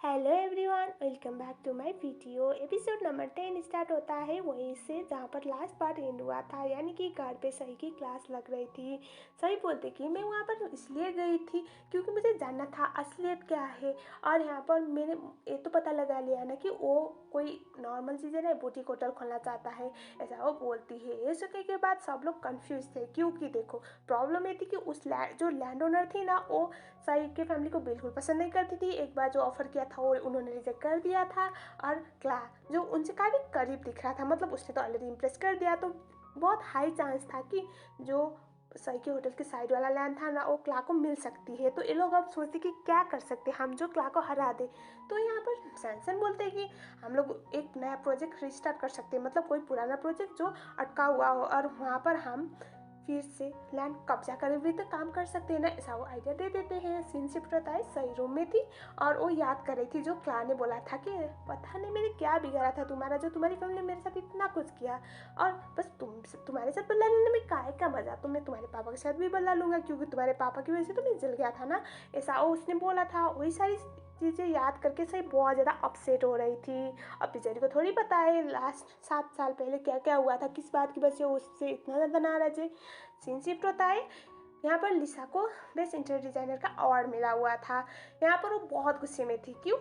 Hello everyone, welcome back to my video. Episode number 10 start होता है वहीं से जहाँ पर लास्ट पार्ट एंड हुआ था, यानी कि घर पे सही की क्लास लग रही थी। सही बोलते कि मैं वहाँ पर इसलिए गई थी क्योंकि मुझे जानना था असलियत क्या है। और यहाँ पर मैंने ये तो पता लगा लिया ना कि वो कोई नॉर्मल चीज़ें नहीं, बुटीक होटल खोलना चाहता है, ऐसा वो बोलती है। ये सुनने के बाद सब लोग कन्फ्यूज थे क्योंकि देखो प्रॉब्लम ये थी कि उस जो लैंड ओनर थी ना, वो सही की फैमिली को बिल्कुल पसंद नहीं करती थी। एक बार जो ऑफर किया था वो उन्होंने रिजेक्ट कर दिया था। और क्ला जो उनसे काफ़ी करीब दिख रहा था, मतलब उसने तो ऑलरेडी इम्प्रेस कर दिया, तो बहुत हाई चांस था कि जो सही के होटल के साइड वाला लैंड था ना, वो क्ला को मिल सकती है। तो ये लोग अब सोचते कि क्या कर सकते हम जो क्ला को हरा दे। तो यहाँ पर सैमसन बोलते हैं कि हम लोग एक नया प्रोजेक्ट रिस्टार्ट कर सकते हैं, मतलब कोई पुराना प्रोजेक्ट जो अटका हुआ हो, और वहाँ पर हम फिर से लैंड कब्जा करे हुए तो काम कर सकते हैं ना, ऐसा वो आइडिया दे देते हैं। सीन शिफ्ट होता है, सही रूम में थी और वो याद कर रही थी जो क्ला ने बोला था कि पता नहीं मैंने क्या बिगाड़ा था तुम्हारा, जो तुम्हारी फैमिली ने मेरे साथ इतना कुछ किया, और बस तुम्हारे साथ बदला लेने में काहे का मजा, तो मैं तुम्हारे पापा के साथ भी बदला लूंगा क्योंकि तुम्हारे पापा की वजह से तो मैं जल गया था ना, ऐसा वो उसने बोला था। वही सारी चीज़ें याद करके सही बहुत ज़्यादा अपसेट हो रही थी। अब बेचारी को थोड़ी पता है लास्ट 7 साल पहले क्या क्या हुआ था, किस बात की वजह से उससे इतना ज़्यादा नाराज है। सीन शिफ्ट होता है, यहाँ पर लिसा को बेस्ट इंटीरियर डिजाइनर का अवार्ड मिला हुआ था। यहाँ पर वो बहुत गुस्से में थी। क्यों?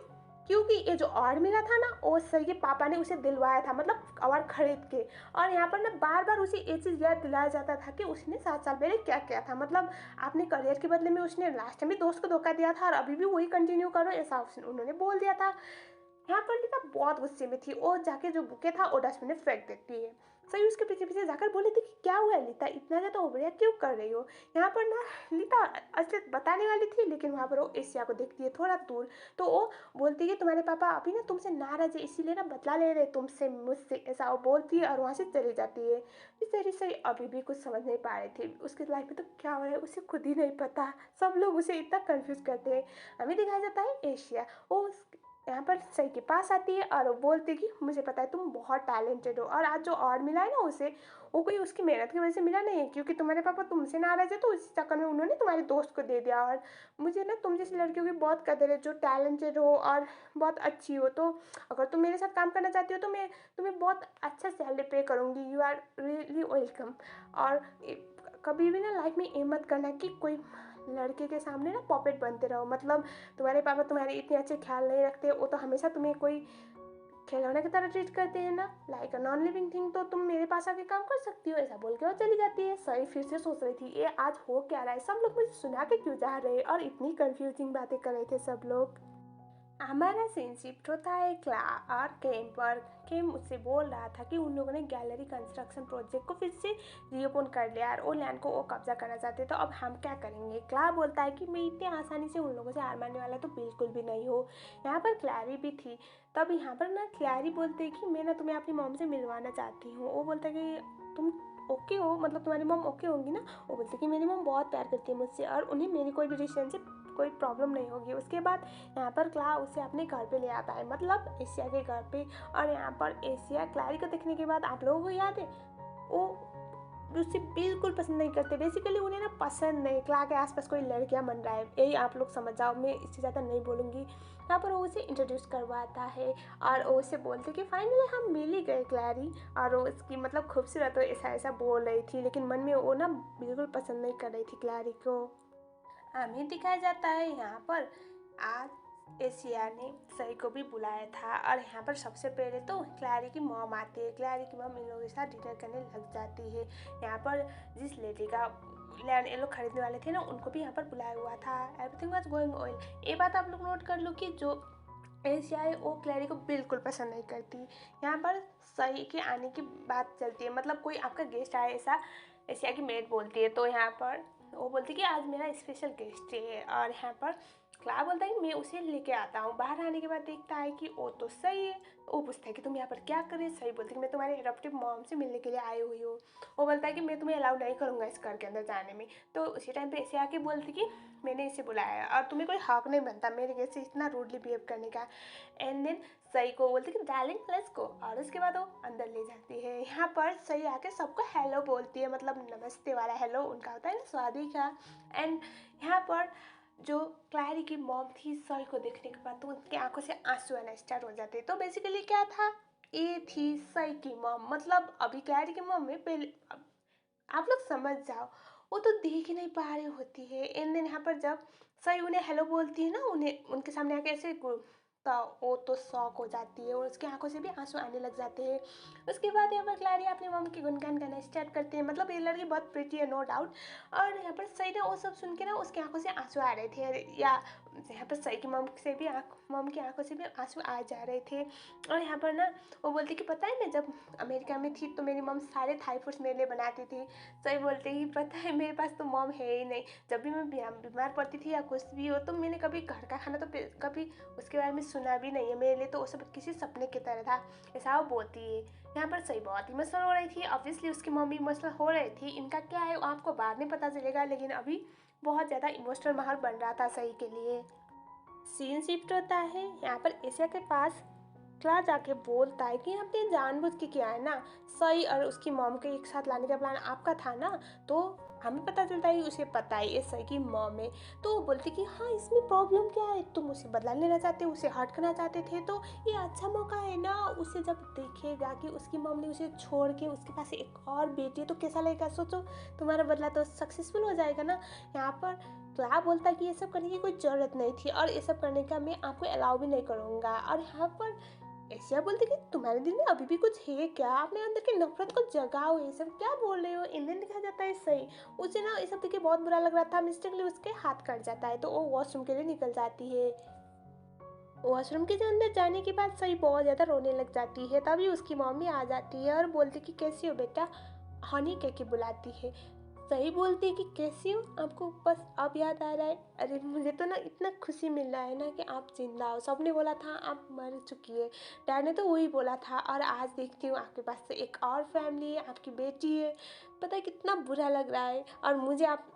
क्योंकि ये जो अवार्ड मिला था ना, वो सर के पापा ने उसे दिलवाया था, मतलब अवार्ड खरीद के। और यहाँ पर ना बार बार उसे ये चीज़ याद दिलाया जाता था कि उसने 7 साल पहले क्या किया था, मतलब अपने करियर के बदले में उसने लास्ट टाइम भी दोस्त को धोखा दिया था और अभी भी वही कंटिन्यू करो, ऐसा उन्होंने बोल दिया था। यहाँ पर लिता बहुत गुस्से में थी, और जाके जो बुके था वो डस्टबिन में फेंक देती है। सही उसके पीछे पीछे जाकर बोली थी कि क्या हुआ लिता, इतना ज़्यादा ओवरिया क्यों कर रही हो। यहाँ पर ना लिता असलियत बताने वाली थी, लेकिन वहाँ पर वो एशिया को देखती है थोड़ा दूर, तो वो बोलती है तुम्हारे पापा अभी ना तुमसे नाराज है, इसीलिए ना बदला ले रहे तुमसे मुझसे, ऐसा वो बोलती है और वहाँ से चली जाती है। इस तरह से अभी भी कुछ समझ नहीं पा रही थी उसके लाइफ में तो क्या हो रहा है, उसे खुद ही नहीं पता। सब लोग उसे इतना कंफ्यूज करते हैं। हमें दिखाया जाता है एशिया, वो यहाँ पर सही के पास आती है और वो बोलती है कि मुझे पता है तुम बहुत टैलेंटेड हो, और आज जो अवार्ड मिला है ना उसे, वो कोई उसकी मेहनत की वजह से मिला नहीं है, क्योंकि तुम्हारे पापा तुमसे नाराज है तो इस चक्कर में उन्होंने तुम्हारे दोस्त को दे दिया। और मुझे ना तुम जैसी लड़कियों की बहुत कदर है जो टैलेंटेड हो और बहुत अच्छी हो, तो अगर तुम मेरे साथ काम करना चाहती हो तो मैं तुम्हें बहुत अच्छा सैलरी पे करूँगी, यू आर रियली वेलकम। और कभी भी ना लाइफ में ये मत करना कि कोई लड़के के सामने ना पॉपेट बनते रहो, मतलब तुम्हारे पापा तुम्हारे इतने अच्छे ख्याल नहीं रखते, वो तो हमेशा तुम्हें कोई खिलौने की तरह ट्रीट करते हैं ना, like a non living thing, तो तुम मेरे पास आके काम कर सकती हो, ऐसा बोल के वो चली जाती है। सही फिर से सोच रही थी ये आज हो क्या रहा है, सब लोग मुझे सुना के क्यों जा रहे हैं, और इतनी कंफ्यूजिंग बातें कर रहे थे सब लोग। हमारा सीन शिफ्ट होता है क्ला और केम पर। केम मुझसे बोल रहा था कि उन लोगों ने गैलरी कंस्ट्रक्शन प्रोजेक्ट को फिर से रीओपन कर लिया और वो लैंड को वो कब्जा करना चाहते, तो अब हम क्या करेंगे। क्ला बोलता है कि मैं इतनी आसानी से उन लोगों से हार मानने वाला तो बिल्कुल भी नहीं हो। यहाँ पर क्लैरी भी थी। तब यहाँ पर ना क्लैरी बोलते हैं कि मैं ना तुम्हें अपनी मॉम से मिलवाना चाहती हूँ। वो बोलता है कि तुम ओके हो, मतलब तुम्हारी मॉम ओके होंगी ना। वो बोलते कि मेरी मॉम बहुत प्यार करती है मुझसे और उन्हें मेरी कोई भी डिसीजन से कोई प्रॉब्लम नहीं होगी। उसके बाद यहाँ पर क्ला उसे अपने घर पे ले आता है, मतलब एशिया के घर पे। और यहाँ पर एशिया क्लैरी को देखने के बाद आप लोगों को याद है वो उसे बिल्कुल पसंद नहीं करते। बेसिकली उन्हें ना पसंद नहीं क्ला के आसपास कोई लड़कियां बन रहा है, यही आप लोग समझ जाओ, मैं इससे ज़्यादा नहीं बोलूँगी। यहाँ पर वो उसे इंट्रोड्यूस करवाता है और वो उसे बोलते कि फाइनली हम मिल ही गए क्लैरी। और वो उसकी मतलब खूबसूरत हो ऐसा ऐसा बोल रही थी, लेकिन मन में वो ना बिल्कुल पसंद नहीं कर रही थी क्लैरी को। हमें दिखाया जाता है यहाँ पर आज एशिया ने सही को भी बुलाया था, और यहाँ पर सबसे पहले तो क्लैरी की मॉम आती है। क्लैरी की मॉम इन लोगों के साथ डिनर करने लग जाती है। यहाँ पर जिस लेडी का लैंड ये लोग खरीदने वाले थे ना, उनको भी यहाँ पर बुलाया हुआ था। Everything was going oil. ये बात आप लोग नोट कर लो कि जो एशिया है वो क्लैरी को बिल्कुल पसंद नहीं करती। यहाँ पर सही के आने की बात चलती है, मतलब कोई आपका गेस्ट आए ऐसा एशिया की मेड बोलती है, तो यहाँ पर वो बोलती है कि आज मेरा स्पेशल गेस्ट है। और यहाँ पर क्ला बोलता है कि मैं उसे लेके आता हूँ। बाहर आने के बाद देखता है कि वो तो सही है। वो पूछता है कि तुम यहाँ पर क्या कर रहे हो। सही बोलती है कि मैं तुम्हारे एडॉप्टिव मॉम से मिलने के लिए आई हुई हूँ। वो बोलता है कि मैं तुम्हें अलाउ नहीं करूँगा इस घर के अंदर जाने में। तो उसी टाइम पे ऐसे आके बोलती कि मैंने इसे बुलाया है और तुम्हें कोई हक नहीं बनता मेरे गेस्ट से इतना रूडली बिहेव करने का। एंड देन सही को बोलती कि डार्लिंग लेट्स गो, और उसके बाद वो अंदर ले जाती है। यहाँ पर सही आके सबको हेलो बोलती है, मतलब नमस्ते वाला हेलो उनका होता है ना स्वादी का। एंड यहाँ पर जो क्लैरी की मॉम थी सई को देखने के बाद तो उनकी आंखों से आंसू आना स्टार्ट हो जाते। तो बेसिकली क्या था, ये थी सई की मॉम, मतलब अभी क्लैरी की मॉम में पहले आप लोग समझ जाओ, वो तो देख ही नहीं पा रही होती है। एंड देन यहाँ पर जब सही उन्हें हेलो बोलती है ना, उन्हें उनके सामने आके ऐसे तो वो तो शॉक हो जाती है और उसकी आंखों से भी आंसू आने लग जाते हैं। उसके बाद यहाँ पर क्लैरी अपनी मम की गुनगान गाना स्टार्ट करते हैं, मतलब ये लड़की बहुत प्रिटी है नो डाउट। और यहाँ पर सही ना वो सब सुन के ना उसकी आंखों से आंसू आ रहे थे, या यहाँ पर सही की मम की आंखों से भी आंसू आ जा रहे थे। और यहाँ पर ना वो बोलती कि पता है मैं जब अमेरिका में थी तो मेरी मम सारे थाई फूड्स मेरे लिए बनाती थी। सही बोलते ही पता है मेरे पास तो मॉम है ही नहीं, जब भी मैं बीमार पड़ती थी या कुछ भी हो तो मैंने कभी घर का खाना तो कभी उसके बारे में सुना भी नहीं है, मेरे लिए तो वो सब किसी सपने की तरह था, ऐसा वो बोलती है। यहाँ पर सही बहुत इमोशनल हो रही थी, ऑब्वियसली उसकी मम्मी इमोशनल हो रही थी। इनका क्या है आपको बाद में पता चलेगा, लेकिन अभी बहुत ज़्यादा इमोशनल माहौल बन रहा था सही के लिए। सीन शिफ्ट होता है यहाँ पर एशिया के पास। क्ला जाके बोलता है कि आपने जानबूझ के किया है ना, सई और उसकी मॉम के एक साथ लाने का प्लान आपका था ना। तो हमें पता चलता है उसे पता है ये सई की मॉम है। तो वो बोलती कि हाँ इसमें प्रॉब्लम क्या है, तुम उसे बदला लेना चाहते, उसे हर्ट करना चाहते थे तो ये अच्छा मौका है ना। उसे जब देखेगा कि उसकी मॉम ने उसे छोड़ के उसके पास एक और बेटी है तो कैसा लगेगा, सोचो तुम्हारा बदला तो सक्सेसफुल हो जाएगा ना। यहाँ पर क्ला बोलता है कि ये सब करने की कोई ज़रूरत नहीं थी और ये सब करने का मैं आपको अलाउ भी नहीं करूँगा। और यहाँ पर एशिया बोलती कि तुम्हारे दिल में अभी भी कुछ है क्या, अपने अंदर की नफरत को जगाओ, ये सब क्या बोल रहे हो। इंडियन दिखा जाता है सही, उसे ना ये सब देख के बहुत बुरा लग रहा था, मिस्टेकली उसके हाथ कट जाता है तो वो वॉशरूम के लिए निकल जाती है। वॉशरूम के अंदर जाने के बाद सही बहुत ज़्यादा रोने लग जाती है। तभी उसकी मम्मी आ जाती है और बोलती कि कैसी हो बेटा, हनी कह के बुलाती है। सही बोलती है कि कैसी हो, आपको बस अब याद आ रहा है। अरे मुझे तो ना इतना खुशी मिल रहा है ना कि आप जिंदा हो, सबने बोला था आप मर चुकी है, डैड ने तो वही बोला था और आज देखती हूँ आपके पास से एक और फैमिली है, आपकी बेटी है। पता है कितना बुरा लग रहा है और मुझे आप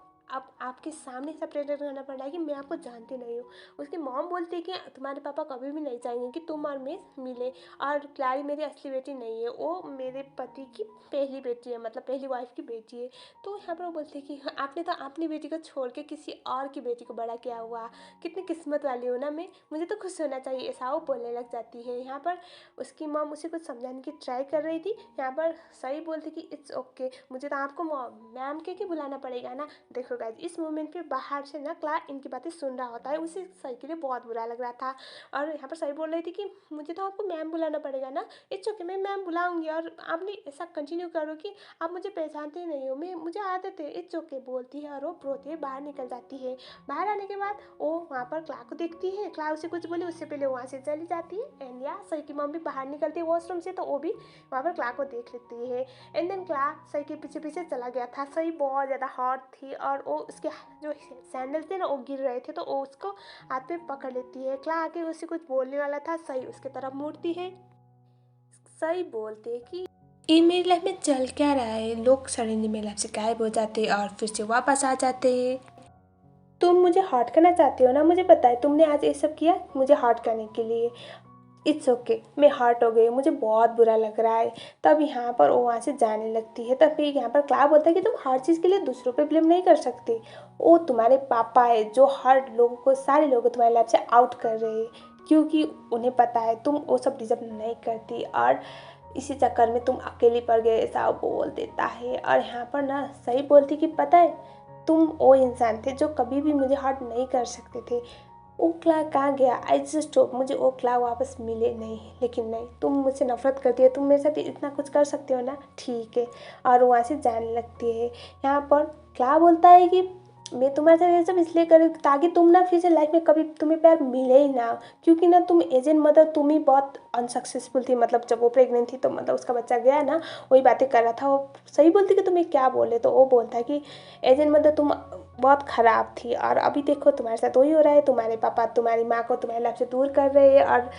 आपके सामने सब प्रेजेंट करना पड़ रहा है कि मैं आपको जानती नहीं हूँ। उसकी मॉम बोलती है कि तुम्हारे पापा कभी भी नहीं चाहेंगे कि तुम और मैं मिले, और क्लैरी मेरी असली बेटी नहीं है, वो मेरे पति की पहली बेटी है, मतलब पहली वाइफ की बेटी है। तो यहाँ पर वो बोलते हैं कि हाँ, आपने तो अपनी बेटी को छोड़ के किसी और की बेटी को बड़ा किया हुआ, कितनी किस्मत वाली हो ना मैं, मुझे तो खुश होना चाहिए, ऐसा वो बोलने लग जाती है। यहाँ पर उसकी मॉम उसे कुछ समझाने की ट्राई कर रही थी। यहाँ पर सही बोलती कि इट्स ओके, मुझे तो आपको मैम के बुलाना पड़ेगा ना। देखो गाइस इस मोमेंट पे बाहर से ना क्ला इनकी बातें सुन रहा होता है, उसे सही के लिए बहुत बुरा लग रहा था। और यहाँ पर सही बोल रही थी कि मुझे तो आपको मैम बुलाना पड़ेगा ना। इट्स ओके मैं मैम बुलाऊंगी और आपने ऐसा कंटिन्यू करो कि आप मुझे पहचानते नहीं हो, मैं मुझे आदत है, इट्स ओके बोलती है और वो रोते बाहर निकल जाती है। बाहर आने के बाद वो वहाँ पर क्ला को देखती है, क्ला उसे कुछ बोले उससे पहले वहाँ से चली जाती है। एंड या सही की मम्मी बाहर निकलती है वॉशरूम से तो वो भी वहाँ पर क्ला को देख लेती है। एंड देन क्ला सही के पीछे पीछे चला गया था। सही बहुत ज़्यादा हॉट थी और वो उसके जो सैंडल थे ना वो गिर रहे थे तो वो उसको हाथ पे पकड़ लेती है। क्ला आके उसे कुछ बोलने वाला था, सही उसके तरफ मुड़ती है। सही बोलते कि ये मेरी लाइफ में चल क्या रहा है, लोग सडनली मेरी लाइफ से गायब हो जाते और फिर से वापस आ जाते हैं। तुम मुझे हर्ट करना चाहते हो ना, मुझे पता है तुमने आज ये सब किया मुझे हर्ट करने के लिए। इट्स ओके मैं हर्ट हो गई, मुझे बहुत बुरा लग रहा है। तब यहाँ पर वो वहाँ से जाने लगती है। तब फिर यहाँ पर क्ला बोलता है कि तुम हर चीज़ के लिए दूसरों पे ब्लेम नहीं कर सकते, वो तुम्हारे पापा है जो हर लोगों को, सारे लोगों को तुम्हारी लाइफ से आउट कर रहे हैं, क्योंकि उन्हें पता है तुम वो सब डिजर्व नहीं करती और इसी चक्कर में तुम अकेली पड़ गए, ऐसा बोल देता है। और यहाँ पर ना सही बोलती कि पता है तुम वो इंसान थे जो कभी भी मुझे हर्ट नहीं कर सकते थे। वो क्ला कहाँ गया, आई जस्ट होप मुझे वो क्ला वापस मिले नहीं, लेकिन नहीं तुम मुझसे नफरत करती है, तुम मेरे साथ इतना कुछ कर सकते हो ना, ठीक है। और वहाँ से जाने लगती है। यहाँ पर क्ला बोलता है कि मैं तुम्हारे साथ ये सब इसलिए करूँ ताकि तुम ना फिर से लाइफ में कभी तुम्हें प्यार मिले ही ना, क्योंकि ना तुम एजेंट मदर तुम ही बहुत अनसक्सेसफुल थी, मतलब जब वो प्रेग्नेंट थी तो मतलब उसका बच्चा गया ना, वही बातें कर रहा था। वो सही बोलती कि तुम्हें क्या बोले, तो वो बोलता है कि एजेंट मदर तुम बहुत ख़राब थी और अभी देखो तुम्हारे साथ वही हो रहा है, तुम्हारे पापा तुम्हारी माँ को तुम्हारे लाइफ से दूर कर रहे हैं और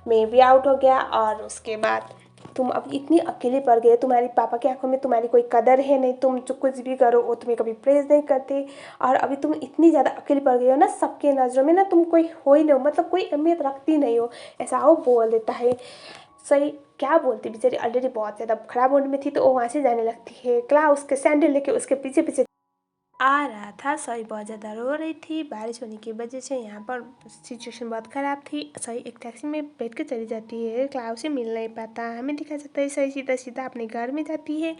मैं भी आउट हो गया। और उसके बाद तुम अब इतनी अकेले पड़ गए, तुम्हारी पापा की आंखों में तुम्हारी कोई कदर है नहीं, तुम जो कुछ भी करो वो तुम्हें कभी प्रेज नहीं करते और अभी तुम इतनी ज़्यादा अकेले पड़ गई हो ना, सबके नज़रों में ना तुम कोई हो ही नहीं हो, मतलब कोई अहमियत रखती नहीं हो, ऐसा वो बोल देता है। सही क्या बोलती, बेचारी ऑलरेडी बहुत ज़्यादा खराब मूड में थी तो वो वहाँ से जाने लगती है। क्ला उसके सैंडल लेके उसके पीछे पीछे आ रहा था। सही बहुत ज़्यादा रो रही थी। बारिश होने की वजह से यहाँ पर सिचुएशन बहुत ख़राब थी। सही एक टैक्सी में बैठ कर चली जाती है, क्लाउड से मिल नहीं पाता। हमें दिखा जाता है सही सीधा सीधा अपने घर में जाती है।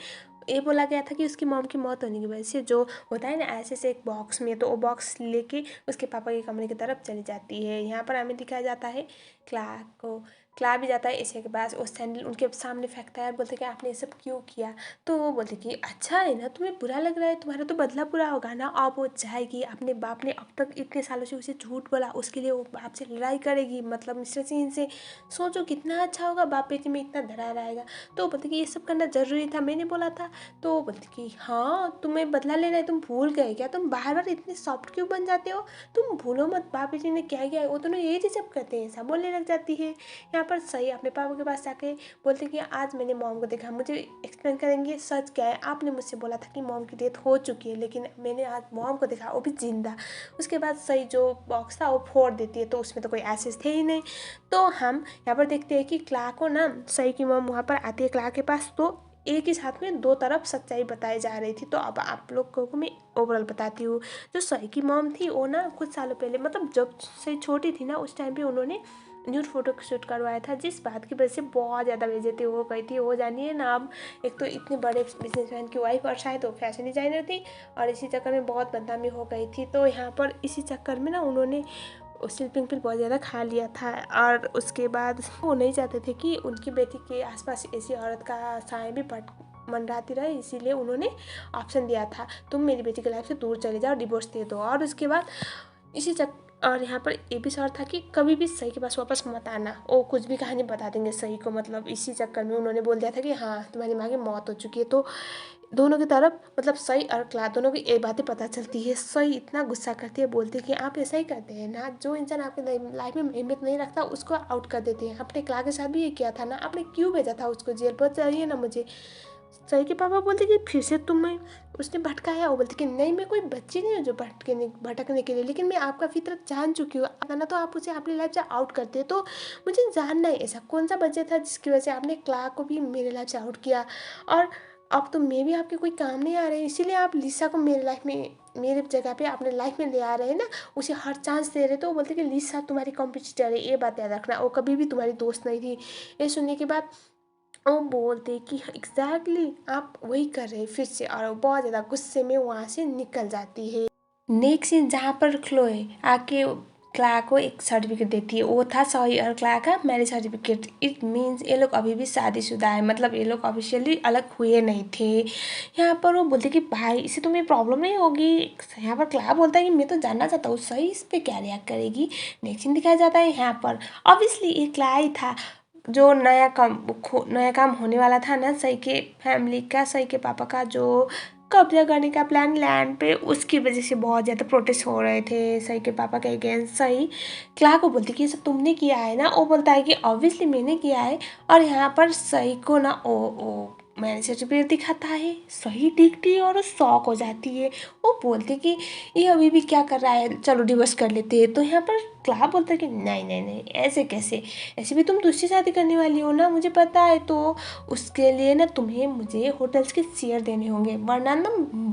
ये बोला गया था कि उसकी मॉम की मौत होने की वजह से जो होता है ना ऐसे से एक बॉक्स में, तो वो बॉक्स लेके उसके पापा के कमरे की तरफ चली जाती है। यहाँ पर हमें दिखाया जाता है क्ला भी जाता है एशिया के पास, वो सैंडल उनके सामने फेंकता है। बोलते कि आपने ये सब क्यों किया? तो वो बोलते कि अच्छा है ना, तुम्हें बुरा लग रहा है, तुम्हारा तो बदला पूरा होगा ना। अब वो जाएगी, अपने बाप ने अब तक इतने सालों से उसे झूठ बोला, उसके लिए वो बाप से लड़ाई करेगी, मतलब मिस्टर सिंह से। सोचो कितना अच्छा होगा, बाप बेटी में इतना धरा रहेगा। तो वो बोलते कि ये सब करना ज़रूरी था, मैंने बोला था। तो वो बोलती कि हाँ, तुम्हें बदला लेना है, तुम भूल गए क्या? तुम बार बार इतने सॉफ्ट क्यों बन जाते हो? तुम भूलो मत, बाप बेटी ने क्या किया है, वो दोनों यही चीज़ करते हैं, ऐसा बोलने लग जाती है। यहाँ पर सही अपने पापा के पास जाके बोलते कि आज मैंने मॉम को देखा, मुझे एक्सप्लेन करेंगे सच क्या है? आपने मुझसे बोला था कि मॉम की डेथ हो चुकी है, लेकिन मैंने आज मॉम को देखा, वो भी जिंदा। उसके बाद सही जो बॉक्स था वो फोड़ देती है, तो उसमें तो कोई एसेस थे ही नहीं। तो हम यहाँ पर देखते हैं कि क्ला को ना सही की मॉम वहाँ पर आती है क्ला के पास। तो एक ही साथ में दो तरफ सच्चाई बताई जा रही थी। तो अब आप लोग को मैं ओवरऑल बताती हूँ। जो सही की मॉम थी वो ना कुछ सालों पहले, मतलब जब सही छोटी थी ना, उस टाइम पे उन्होंने न्यूड फोटो शूट करवाया था, जिस बात की वजह से बहुत ज़्यादा बेइज्जती हो गई थी। वो जानिए ना, अब एक तो इतने बड़े बिजनेसमैन की वाइफ और शायद वो फैशन डिज़ाइनर थी, और इसी चक्कर में बहुत बदनामी हो गई थी। तो यहाँ पर इसी चक्कर में ना उन्होंने स्लीपिंग पिल बहुत ज़्यादा खा लिया था, और उसके बाद वो नहीं चाहते थे कि उनकी बेटी के आसपास ऐसी औरत का साया भी मंडराती रहे, इसीलिए उन्होंने ऑप्शन दिया था, तुम मेरी बेटी की लाइफ से दूर चले जाओ, डिवोर्स दे दो। और उसके बाद और यहाँ पर ये भी शर्त था कि कभी भी सही के पास वापस मत आना, वो कुछ भी कहानी बता देंगे सही को। मतलब इसी चक्कर में उन्होंने बोल दिया था कि हाँ, तुम्हारी माँ की मौत हो चुकी है। तो दोनों की तरफ, मतलब सही और क्ला दोनों की ये बातें पता चलती है। सही इतना गुस्सा करती है, बोलती है कि आप ऐसा ही करते हैं ना, जो इंसान आपके लाइफ में अहमियत नहीं रखता उसको आउट कर देते हैं। आपने क्ला के साथ भी ये किया था ना, आपने क्यों भेजा था उसको जेल पर? चाहिए ना मुझे। सही के पापा बोलते कि फिर से तुम्हें उसने भटकाया? वो बोलते कि नहीं, मैं कोई बच्ची नहीं हूँ जो भटकने के लिए, लेकिन मैं आपका फितरत जान चुकी हूँ। ना तो आप उसे अपनी लाइफ से आउट करते हैं, तो मुझे जानना है ऐसा कौन सा बच्चा था जिसकी वजह से आपने क्ला को भी मेरे लाइफ से आउट किया। और अब तो मैं भी आपके कोई काम नहीं आ रही, इसीलिए आप लिसा को मेरे लाइफ में, मेरे जगह पे अपने लाइफ में ले आ रहे हैं ना, उसे हर चांस दे रहे। तो वो बोलते कि लिसा तुम्हारी कॉम्पिटिटर है, ये बात याद रखना, वो कभी भी तुम्हारी दोस्त नहीं थी। ये सुनने के बाद वो बोलते कि एग्जैक्टली आप वही कर रहे हैं फिर से, और वो बहुत ज़्यादा गुस्से में वहाँ से निकल जाती है। नेक्स्ट सीन जहाँ पर क्लोए आके क्ला को एक सर्टिफिकेट देती है, वो था सही और क्ला का मैरिज सर्टिफिकेट। इट मीन्स ये लोग अभी भी शादीशुदा है, मतलब ये लोग ऑफिशियली अलग हुए नहीं थे। यहाँ पर वो बोलते कि भाई इससे तुम्हें प्रॉब्लम नहीं होगी। यहाँ पर क्ला बोलता है कि मैं तो जानना चाहता हूँ सही इस पर क्या रिएक्ट करेगी। नेक्स्ट सीन दिखाया जाता है यहाँ पर ऑब्वियसली ये क्ला ही था जो नया काम होने वाला था ना सही के फैमिली का, सही के पापा का, जो कब्जा करने का प्लान लैंड पे, उसकी वजह से बहुत ज़्यादा प्रोटेस्ट हो रहे थे सही के पापा के अगेंस्ट। सही क्ला को बोलती कि ये सब तुमने किया है ना? वो बोलता है कि ऑब्वियसली मैंने किया है। और यहाँ पर सही को ना ओ मैरिज सर्टिफिकेट दिखाता है, सही दिखती है और शॉक हो जाती है। वो बोलती कि ये अभी भी क्या कर रहा है, चलो डिवोर्स कर लेते हैं। तो यहाँ पर क्ला बोलता है कि नहीं नहीं नहीं, ऐसे कैसे, ऐसे भी तुम दूसरी शादी करने वाली हो ना, मुझे पता है। तो उसके लिए ना तुम्हें मुझे होटल्स के शेयर देने होंगे, वरना ना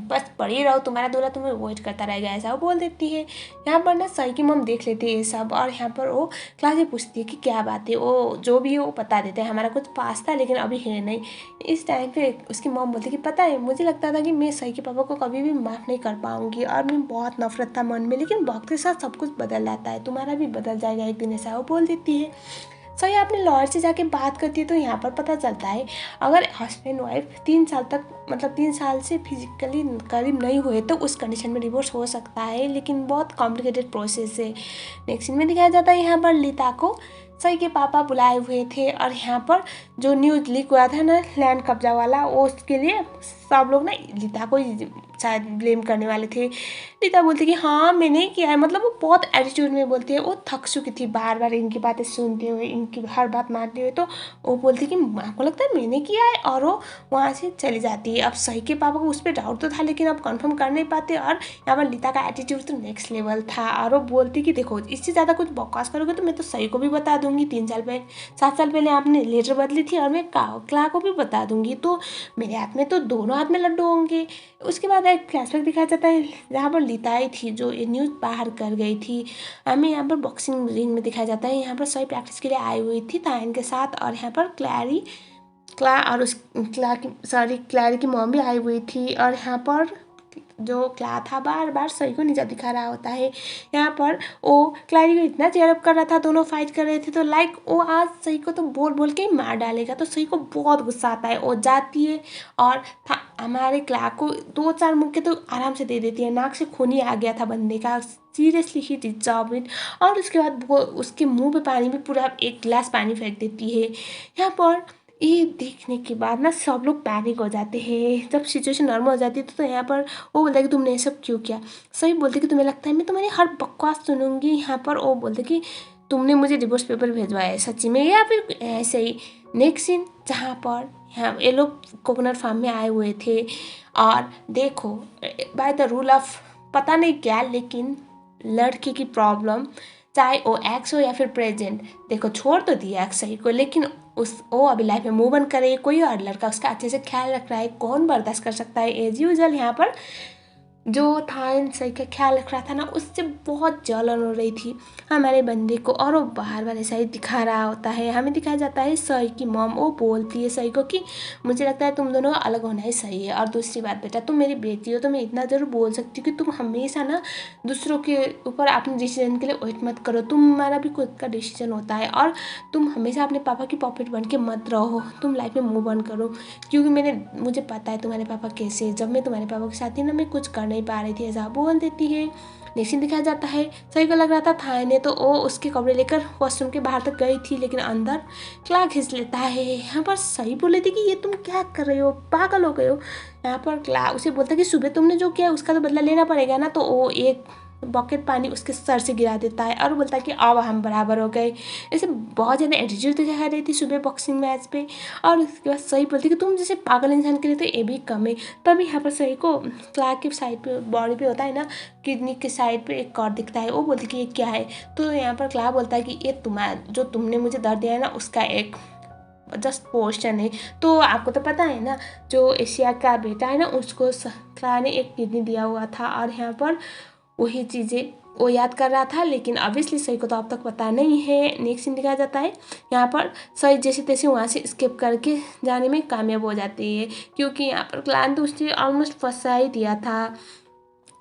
बस पड़ी रहो, तुम्हारा दूल्हा तुम्हें वेट करता रहेगा, ऐसा वो बोल देती है। यहाँ पर ना सही की मम देख लेती है ये सब, और यहाँ पर वो क्ला से पूछती है कि क्या बात है। वो जो भी है वो बता देते हैं, हमारा कुछ पास था लेकिन अभी है नहीं। इस टाइम पे उसकी मम बोलती है कि पता है, मुझे लगता था कि मैं सही के पापा को कभी भी माफ़ नहीं कर पाऊंगी, और मैं बहुत नफरत था मन में, लेकिन वक्त के साथ सब कुछ बदल जाता है, तुम्हारा भी बदल जाएगा एक दिन, ऐसा वो बोल देती है। सही अपने लॉयर से जाके बात करती है, तो यहाँ पर पता चलता है अगर हस्बैंड वाइफ 3 साल तक, मतलब 3 साल से फिजिकली करीब नहीं हुए तो उस कंडीशन में डिवोर्स हो सकता है, लेकिन बहुत कॉम्प्लिकेटेड प्रोसेस है। नेक्स्ट सीन में दिखाया जाता है यहाँ पर लीता को सही के पापा बुलाए हुए थे, और यहाँ पर जो न्यूज़ लीक हुआ था ना लैंड कब्जा वाला, वो उसके लिए सब लोग ना लीता को शायद ब्लेम करने वाले थे। लीता बोलती कि हाँ मैंने किया है, मतलब वो बहुत एटीट्यूड में बोलती है, वो थक चुकी थी बार बार इनकी बातें सुनते हुए, इनकी हर बात मानते हुए। तो वो बोलती कि आपको लगता है मैंने किया है, और वो वहाँ से चली जाती है। अब सही के पापा को उस पर डाउट तो था, लेकिन अब कंफर्म कर नहीं पाते, और यहाँ पर लीता का एटीट्यूड तो नेक्स्ट लेवल था। और वो बोलती कि देखो इससे ज़्यादा कुछ बकवास करोगे तो मैं तो सही को भी बता दूँगी। दूंगी, 7 साल पहले आपने लेटर बदली थी और मैं क्ला को भी बता दूंगी, तो मेरे हाथ में तो दोनों हाथ में लड्डू होंगे। उसके बाद एक फ्लैशबैक दिखाया जाता है जहाँ पर लिताई थी जो ये न्यूज़ बाहर कर गई थी। हमें यहाँ पर बॉक्सिंग रिंग में दिखाया जाता है, यहाँ पर सही प्रैक्टिस के लिए आई हुई थी तायन के साथ, और यहाँ पर क्लैरी की मॉम भी आई हुई थी, और यहाँ पर जो क्ला था बार बार सही को नीचा दिखा रहा होता है। यहाँ पर वो क्लैरी को इतना चेयरअप कर रहा था, दोनों फाइट कर रहे थे, तो लाइक वो आज सही को तो बोल बोल के ही मार डालेगा, तो सही को बहुत गुस्सा आता है। वो जाती है और हमारे क्ला को 2-4 मुक्के तो आराम से दे देती है, नाक से खून ही आ गया था बंदे का, सीरियसली ही डिजर्व इट। और उसके बाद वो उसके मुंह पे पानी में पूरा एक गिलास पानी फेंक देती है। यहाँ पर ये देखने के बाद ना सब लोग पैनिक हो जाते हैं। जब सिचुएशन नॉर्मल हो जाती है तो यहाँ पर वो बोलता है कि तुमने ये सब क्यों किया। सही बोलते कि तुम्हें लगता है मैं तुम्हारी हर बकवास सुनूंगी। यहाँ पर वो बोलते कि तुमने मुझे डिवोर्स पेपर भेजवाया है सच्ची में या फिर ऐसे ही। नेक्स्ट सीन जहाँ पर यहाँ ये लोग कोकोनट फार्म में आए हुए थे, और देखो बाय द रूल ऑफ पता नहीं क्या, लेकिन लड़की की प्रॉब्लम चाहे वो एक्स हो या फिर प्रेजेंट, देखो छोड़ तो दिया एक्स सही को, लेकिन वो अभी लाइफ में मूव ऑन करे, कोई और लड़का उसका अच्छे से ख्याल रख रहा है, कौन बर्दाश्त कर सकता है। एज यूजल यहाँ पर जो था सही का ख्याल रख रहा था ना, उससे बहुत जलन हो रही थी हमारे बंदे को, और वो बार बार ऐसा ही दिखा रहा होता है। हमें दिखाया जाता है सही की मॉम, वो बोलती है सही को कि मुझे लगता है तुम दोनों का अलग होना ही सही है, और दूसरी बात बेटा तुम मेरी बेटी हो तो मैं इतना ज़रूर बोल सकती हूँ कि तुम हमेशा ना दूसरों के ऊपर अपने डिसीजन के लिए वेट मत करो, तुम्हारा भी खुद का डिसीजन होता है, और तुम हमेशा अपने पापा की पॉकेट बन के मत रहो, तुम लाइफ में मूव ऑन करो, क्योंकि मुझे पता है तुम्हारे पापा कैसे, जब मैं तुम्हारे पापा के साथ थी ना मैं कुछ कर नहीं पा रही थी, ऐसा बोल देती है। नेक्स्ट दिखाया जाता है सही को लग रहा था थाई ने तो वो उसके कपड़े लेकर वॉशरूम के बाहर तक गई थी, लेकिन अंदर क्ला खींच लेता है। यहाँ पर सही बोले थे कि ये तुम क्या कर रहे हो, पागल हो गए हो। यहाँ पर क्ला उसे बोलता कि सुबह तुमने जो किया उसका तो बदला लेना पड़ेगा ना, तो वो एक बकेट पानी उसके सर से गिरा देता है और बोलता है कि अब हम बराबर हो गए। ऐसे बहुत ज़्यादा एटीट्यूड दिखा रही थी सुबह बॉक्सिंग मैच पे, और उसके बाद सही बोलती कि तुम जैसे पागल इंसान के लिए तो ये भी कम है। तभी यहाँ पर सही को क्लार्क के साइड पे बॉडी पे होता है ना, किडनी के साइड पे एक कॉर्ड दिखता है, वो बोलती कि ये क्या है, तो यहाँ पर क्लार्क बोलता है कि ये तुम्हारा जो तुमने मुझे दर्द दिया है ना उसका एक जस्ट पोर्शन है। तो आपको तो पता है ना जो एशिया का बेटा है ना उसको क्लार्क ने एक किडनी दिया हुआ था, और यहाँ पर वही चीज़ें वो याद कर रहा था, लेकिन ऑब्वियसली सही को तो अब तक पता नहीं है। नेक्स्ट सीन दिखाया जाता है यहाँ पर सही जैसे तैसे वहाँ से स्केप करके जाने में कामयाब हो जाती है, क्योंकि यहाँ पर क्लान तो उसने ऑलमोस्ट फंसा ही दिया था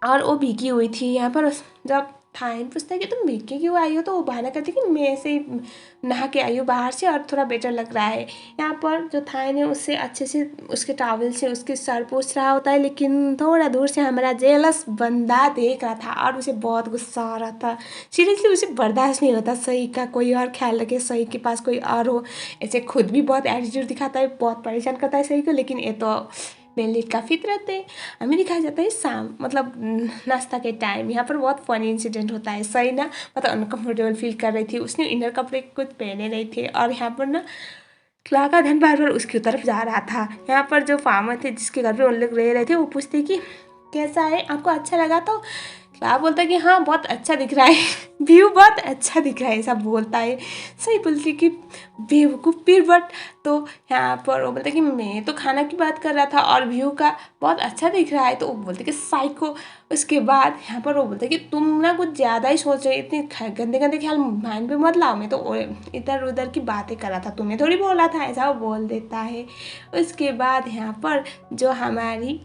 और वो भीगी हुई थी। यहाँ पर जब थाइन पूछता है कि तुम भीग के क्यों आई हो, तो वो बहाना करती है कि मैं ऐसे ही नहा के आई हूँ बाहर से और थोड़ा बेटर लग रहा है। यहाँ पर जो थाइन है उससे अच्छे से उसके टॉवल से उसके सर पोंछ रहा होता है, लेकिन थोड़ा दूर से हमारा जेलस बंदा देख रहा था और उसे बहुत गुस्सा आ रहा था। सीरियसली उसे बर्दाश्त नहीं होता सही का कोई और ख्याल रखे, सही के पास कोई और हो। ऐसे खुद भी बहुत एटीट्यूड दिखाता है, बहुत परेशान करता है सही को, लेकिन ये तो मेनली का फितरत है। हमें दिखाया जाता है शाम मतलब नाश्ता के टाइम। यहाँ पर बहुत फनी इंसिडेंट होता है। सही ना मतलब अनकम्फर्टेबल फील कर रही थी, उसने इनर कपड़े कुछ पहने नहीं थे, और यहाँ पर ना क्ला का धन बार बार उसकी तरफ जा रहा था। यहाँ पर जो फार्मर थे जिसके घर पे उन लोग रह रहे थे वो पूछते कि कैसा है, आपको अच्छा लगा, तो क्ला बोलता है कि हाँ बहुत अच्छा दिख रहा है व्यू बहुत अच्छा दिख रहा है, ऐसा बोलता है। सही बोलती कि बेवकूफ़ फिर बट, तो यहाँ पर वो बोलता है कि मैं तो खाना की बात कर रहा था और व्यू का बहुत अच्छा दिख रहा है, तो वो बोलते कि साइको। उसके बाद यहाँ पर वो बोलते कि तुम ना कुछ ज़्यादा ही सोच रहे, इतने गंदे गंदे ख्याल माइंड पे मत लाओ, मैं तो इधर उधर की बातें कर रहा था, तुम्हें थोड़ी बोला था, ऐसा वो बोल देता है। उसके बाद यहाँ पर जो हमारी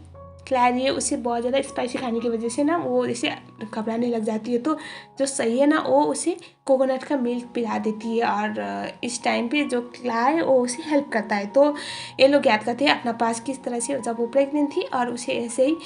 क्लैरी है उसे बहुत ज़्यादा स्पाइसी खाने की वजह से ना वो जैसे घबराने लग जाती है, तो जो सही है ना वो उसे कोकोनट का मिल्क पिला देती है, और इस टाइम पे जो क्ला है वो उसे हेल्प करता है। तो ये लोग याद करते हैं अपना पास किस तरह से जब वो प्रेग्नेंट थी और उसे ऐसे ही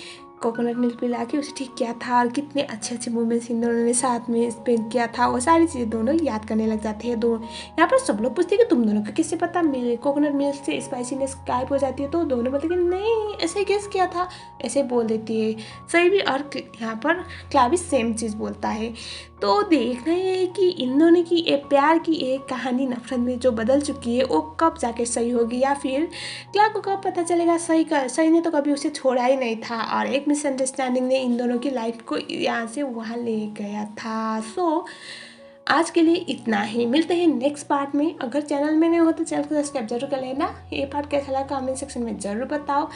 कोकोनट मिल्क पिला के उसे ठीक किया था, और कितने अच्छे अच्छे मोमेंट्स इन दोनों ने साथ में स्पेंड किया था, वो सारी चीज़ें दोनों याद करने लग जाते हैं। दो यहाँ पर सब लोग पूछते हैं कि तुम दोनों को किससे पता कोकोनट मिल्क से स्पाइसीनेस गायब हो जाती है, तो दोनों बोलते कि नहीं ऐसे गेस किया था, ऐसे बोल देती है सही भी, और यहाँ पर क्ला भी सेम चीज़ बोलता है। तो देखना ये है कि इन दोनों की एक प्यार की एक कहानी नफरत में जो बदल चुकी है वो कब जाके सही होगी, या फिर क्ला को कब पता चलेगा सही ने तो कभी उसे छोड़ा ही नहीं था, और एक मिसअंडरस्टैंडिंग ने इन दोनों की लाइफ को यहाँ से वहाँ ले गया था। सो आज के लिए इतना ही, मिलते हैं नेक्स्ट पार्ट में। अगर चैनल में नहीं हो तो चैनल को सब्सक्राइब जरूर कर लेना। ये पार्ट कैसा लगा कमेंट सेक्शन में ज़रूर बताओ।